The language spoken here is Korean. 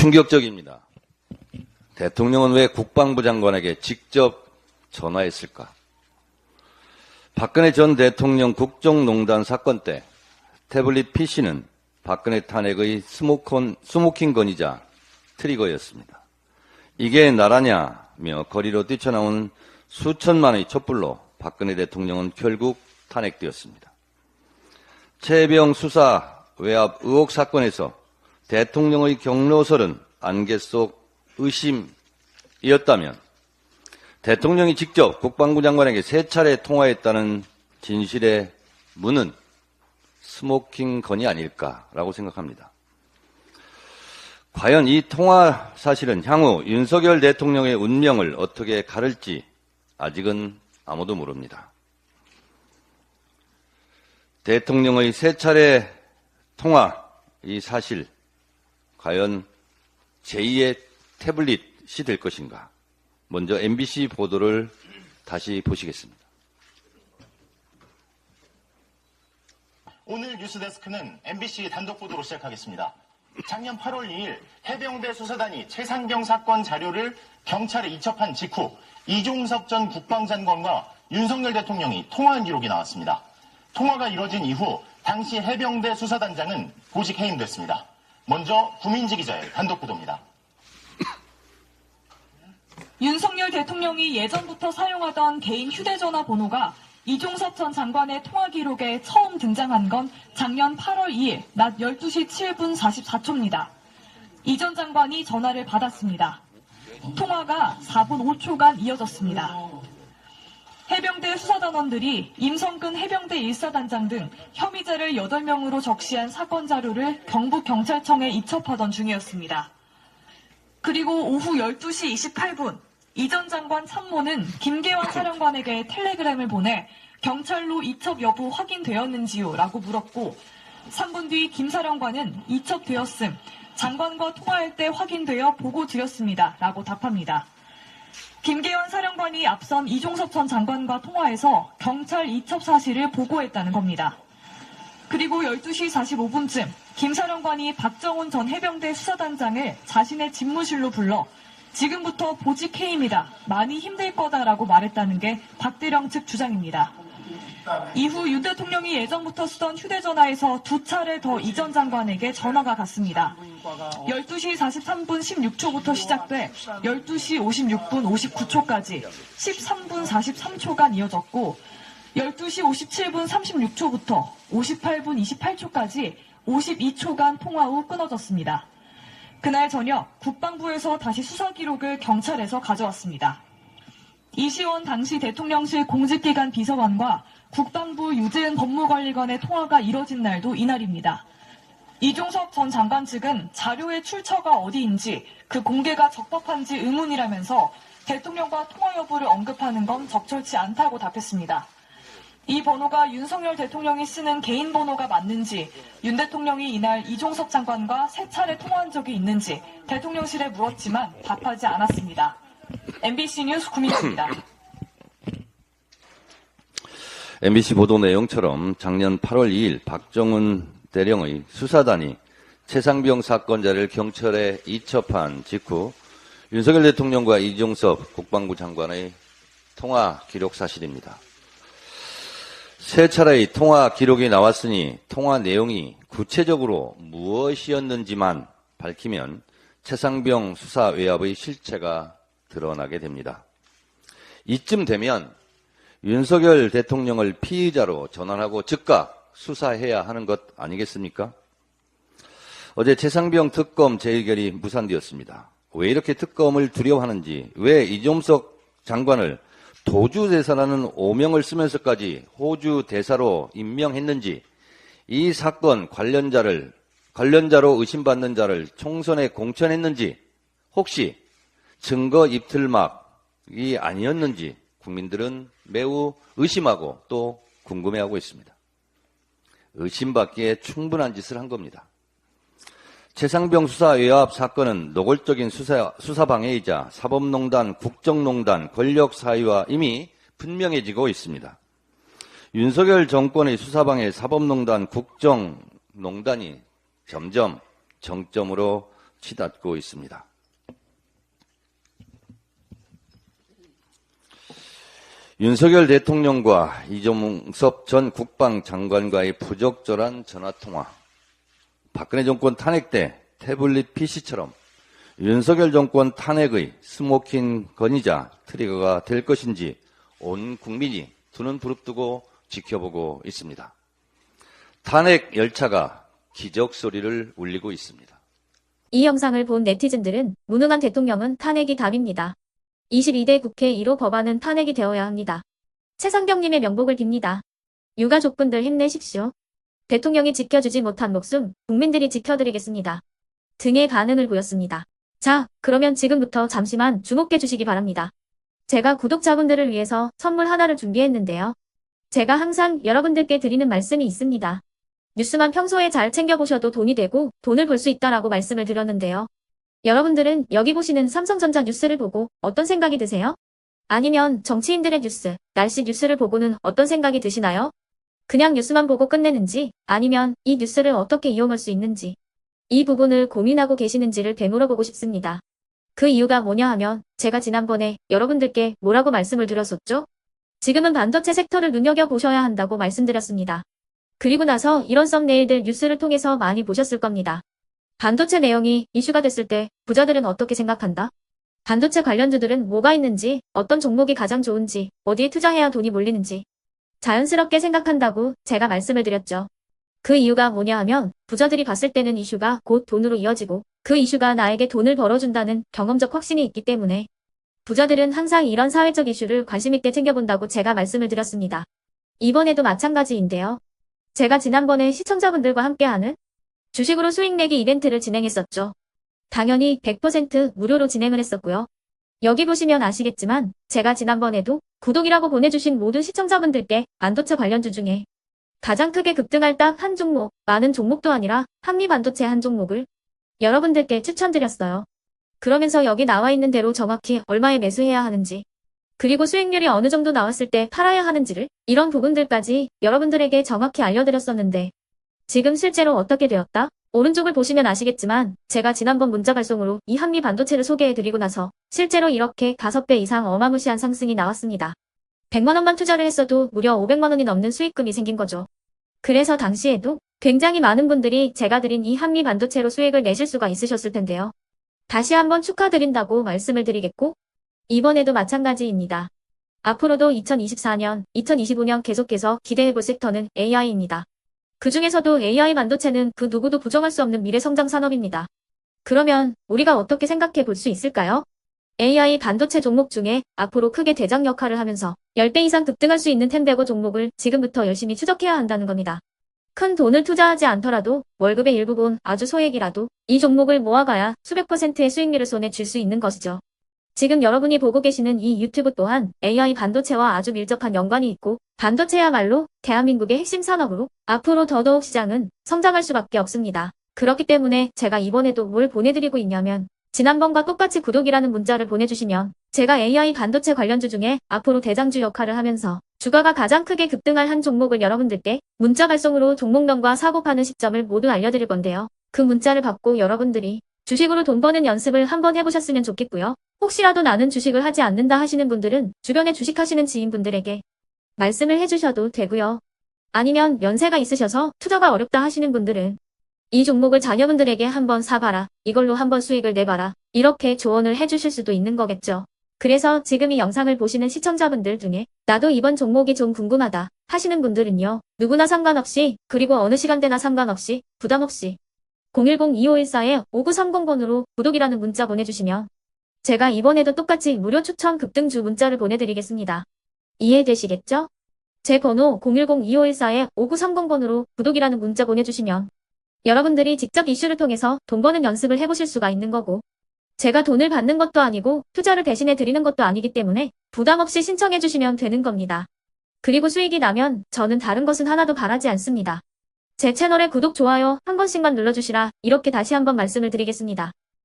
충격적입니다. 대통령은 왜 국방부 장관에게 직접 전화했을까? 박근혜 전 대통령 국정농단 사건 때 태블릿 PC는 박근혜 탄핵의 스모킹 건이자 트리거였습니다. 이게 나라냐며 거리로 뛰쳐나온 수천만의 촛불로 박근혜 대통령은 결국 탄핵되었습니다. 최혜병 수사 외압 의혹 사건에서 대통령의 경로설은 안개 속 의심이었다면 대통령이 직접 국방부 장관에게 3차례 통화했다는 진실의 문은 스모킹 건이 아닐까라고 생각합니다. 과연 이 통화 사실은 향후 윤석열 대통령의 운명을 어떻게 가를지 아직은 아무도 모릅니다. 대통령의 3차례 통화 이 사실 과연 제2의 태블릿이 될 것인가? 먼저 MBC 보도를 다시 보시겠습니다. 오늘 뉴스데스크는 MBC 단독 보도로 시작하겠습니다. 작년 8월 2일 해병대 수사단이 최상병 사건 자료를 경찰에 이첩한 직후 이종섭 전 국방장관과 윤석열 대통령이 통화한 기록이 나왔습니다. 통화가 이뤄진 이후 당시 해병대 수사단장은 보직 해임됐습니다. 먼저 구민지 기자의 단독 보도입니다. 윤석열 대통령이 예전부터 사용하던 개인 휴대전화 번호가 이종섭 전 장관의 통화 기록에 처음 등장한 건 작년 8월 2일 낮 12시 7분 44초입니다. 이 전 장관이 전화를 받았습니다. 통화가 4분 5초간 이어졌습니다. 해병대 수사단원들이 임성근 해병대 1사단장 등 혐의자를 8명으로 적시한 사건 자료를 경북경찰청에 이첩하던 중이었습니다. 그리고 오후 12시 28분 이 전 장관 참모는 김계환 사령관에게 텔레그램을 보내 경찰로 이첩 여부 확인되었는지요? 라고 물었고 3분 뒤 김 사령관은 이첩되었음, 장관과 통화할 때 확인되어 보고 드렸습니다. 라고 답합니다. 김계환 사령관이 앞선 이종섭 전 장관과 통화해서 경찰 이첩 사실을 보고했다는 겁니다. 그리고 12시 45분쯤 김 사령관이 박정훈 전 해병대 수사단장을 자신의 집무실로 불러 지금부터 보직 해임이다. 많이 힘들 거다라고 말했다는 게 박대령 측 주장입니다. 이후 윤 대통령이 예전부터 쓰던 휴대전화에서 2차례 더 이 전 장관에게 전화가 갔습니다. 12시 43분 16초부터 시작돼 12시 56분 59초까지 13분 43초간 이어졌고 12시 57분 36초부터 58분 28초까지 52초간 통화 후 끊어졌습니다. 그날 저녁 국방부에서 다시 수사 기록을 경찰에서 가져왔습니다. 이시원 당시 대통령실 공직기관 비서관과 국방부 유재은 법무관리관의 통화가 이뤄진 날도 이날입니다. 이종섭 전 장관 측은 자료의 출처가 어디인지 그 공개가 적법한지 의문이라면서 대통령과 통화 여부를 언급하는 건 적절치 않다고 답했습니다. 이 번호가 윤석열 대통령이 쓰는 개인 번호가 맞는지, 윤 대통령이 이날 이종섭 장관과 3차례 통화한 적이 있는지 대통령실에 물었지만 답하지 않았습니다. MBC 뉴스 구민지입니다. MBC 보도 내용처럼 작년 8월 2일 박정훈 대령의 수사단이 최상병 사건 자료를 경찰에 이첩한 직후 윤석열 대통령과 이종섭 국방부 장관의 통화 기록 사실입니다. 3차례의 통화 기록이 나왔으니 통화 내용이 구체적으로 무엇이었는지만 밝히면 최상병 수사 외압의 실체가 드러나게 됩니다. 이쯤 되면 윤석열 대통령을 피의자로 전환하고 즉각 수사해야 하는 것 아니겠습니까? 어제 최상병 특검 재의결이 무산되었습니다. 왜 이렇게 특검을 두려워하는지, 왜 이종섭 장관을 도주 대사라는 오명을 쓰면서까지 호주 대사로 임명했는지, 이 사건 관련자로 의심받는 자를 총선에 공천했는지, 혹시 증거 입틀막이 아니었는지 국민들은 매우 의심하고 또 궁금해하고 있습니다. 의심받기에 충분한 짓을 한 겁니다. 최상병 수사 외압 사건은 노골적인 수사 방해이자 사법농단, 국정농단, 권력 사유와 이미 분명해지고 있습니다. 윤석열 정권의 수사 방해, 사법농단, 국정농단이 점점 정점으로 치닫고 있습니다. 윤석열 대통령과 이종섭 전 국방장관과의 부적절한 전화통화, 박근혜 정권 탄핵 때 태블릿 PC처럼 윤석열 정권 탄핵의 스모킹 건이자 트리거가 될 것인지 온 국민이 두 눈 부릅뜨고 지켜보고 있습니다. 탄핵 열차가 기적 소리를 울리고 있습니다. 이 영상을 본 네티즌들은 무능한 대통령은 탄핵이 답입니다. 22대 국회 1호 법안은 탄핵이 되어야 합니다. 최상병님의 명복을 빕니다. 유가족분들 힘내십시오. 대통령이 지켜주지 못한 목숨 국민들이 지켜드리겠습니다. 등의 반응을 보였습니다. 자, 그러면 지금부터 잠시만 주목해 주시기 바랍니다. 제가 구독자분들을 위해서 선물 하나를 준비했는데요. 제가 항상 여러분들께 드리는 말씀이 있습니다. 뉴스만 평소에 잘 챙겨보셔도 돈이 되고 돈을 벌 수 있다라고 말씀을 드렸는데요. 여러분들은 여기 보시는 삼성전자 뉴스를 보고 어떤 생각이 드세요? 아니면 정치인들의 뉴스, 날씨 뉴스를 보고는 어떤 생각이 드시나요? 그냥 뉴스만 보고 끝내는지 아니면 이 뉴스를 어떻게 이용할 수 있는지 이 부분을 고민하고 계시는지를 되물어보고 싶습니다. 그 이유가 뭐냐 하면 제가 지난번에 여러분들께 뭐라고 말씀을 드렸었죠? 지금은 반도체 섹터를 눈여겨보셔야 한다고 말씀드렸습니다. 그리고 나서 이런 썸네일들 뉴스를 통해서 많이 보셨을 겁니다. 반도체 내용이 이슈가 됐을 때 부자들은 어떻게 생각한다? 반도체 관련주들은 뭐가 있는지, 어떤 종목이 가장 좋은지, 어디에 투자해야 돈이 몰리는지 자연스럽게 생각한다고 제가 말씀을 드렸죠. 그 이유가 뭐냐 하면 부자들이 봤을 때는 이슈가 곧 돈으로 이어지고 그 이슈가 나에게 돈을 벌어준다는 경험적 확신이 있기 때문에 부자들은 항상 이런 사회적 이슈를 관심있게 챙겨본다고 제가 말씀을 드렸습니다. 이번에도 마찬가지인데요. 제가 지난번에 시청자분들과 함께하는 주식으로 수익 내기 이벤트를 진행했었죠. 당연히 100% 무료로 진행을 했었고요. 여기 보시면 아시겠지만 제가 지난번에도 구독이라고 보내주신 모든 시청자분들께 반도체 관련주 중에 가장 크게 급등할 딱 한 종목, 많은 종목도 아니라 한미반도체 한 종목을 여러분들께 추천드렸어요. 그러면서 여기 나와 있는 대로 정확히 얼마에 매수해야 하는지 그리고 수익률이 어느 정도 나왔을 때 팔아야 하는지를 이런 부분들까지 여러분들에게 정확히 알려드렸었는데 지금 실제로 어떻게 되었다? 오른쪽을 보시면 아시겠지만 제가 지난번 문자 발송으로 이 한미 반도체를 소개해드리고 나서 실제로 이렇게 5배 이상 어마무시한 상승이 나왔습니다. 100만 원만 투자를 했어도 무려 500만 원이 넘는 수익금이 생긴 거죠. 그래서 당시에도 굉장히 많은 분들이 제가 드린 이 한미 반도체로 수익을 내실 수가 있으셨을 텐데요. 다시 한번 축하드린다고 말씀을 드리겠고 이번에도 마찬가지입니다. 앞으로도 2024년, 2025년 계속해서 기대해볼 섹터는 AI입니다. 그 중에서도 AI 반도체는 그 누구도 부정할 수 없는 미래성장 산업입니다. 그러면 우리가 어떻게 생각해 볼 수 있을까요? AI 반도체 종목 중에 앞으로 크게 대장 역할을 하면서 10배 이상 급등할 수 있는 텐베거 종목을 지금부터 열심히 추적해야 한다는 겁니다. 큰 돈을 투자하지 않더라도 월급의 일부분 아주 소액이라도 이 종목을 모아가야 수백 %의 수익률을 손에 쥘 수 있는 것이죠. 지금 여러분이 보고 계시는 이 유튜브 또한 AI 반도체와 아주 밀접한 연관이 있고 반도체야말로 대한민국의 핵심 산업으로 앞으로 더더욱 시장은 성장할 수밖에 없습니다. 그렇기 때문에 제가 이번에도 뭘 보내드리고 있냐면 지난번과 똑같이 구독이라는 문자를 보내주시면 제가 AI 반도체 관련주 중에 앞으로 대장주 역할을 하면서 주가가 가장 크게 급등할 한 종목을 여러분들께 문자 발송으로 종목명과 사고 파는 시점을 모두 알려드릴 건데요. 그 문자를 받고 여러분들이 주식으로 돈 버는 연습을 한번 해보셨으면 좋겠고요. 혹시라도 나는 주식을 하지 않는다 하시는 분들은 주변에 주식하시는 지인분들에게 말씀을 해주셔도 되고요. 아니면 연세가 있으셔서 투자가 어렵다 하시는 분들은 이 종목을 자녀분들에게 한번 사봐라. 이걸로 한번 수익을 내봐라. 이렇게 조언을 해주실 수도 있는 거겠죠. 그래서 지금 이 영상을 보시는 시청자분들 중에 나도 이번 종목이 좀 궁금하다 하시는 분들은요. 누구나 상관없이 그리고 어느 시간대나 상관없이 부담없이 010-2514-5930번으로 구독이라는 문자 보내주시면 제가 이번에도 똑같이 무료 추천 급등주 문자를 보내드리겠습니다. 이해되시겠죠? 제 번호 010-2514-5930번으로 구독이라는 문자 보내주시면 여러분들이 직접 이슈를 통해서 돈 버는 연습을 해보실 수가 있는 거고 제가 돈을 받는 것도 아니고 투자를 대신해 드리는 것도 아니기 때문에 부담 없이 신청해 주시면 되는 겁니다. 그리고 수익이 나면 저는 다른 것은 하나도 바라지 않습니다. 제 채널에 구독, 좋아요 한 번씩만 눌러주시라 이렇게 다시 한번 말씀을 드리겠습니다.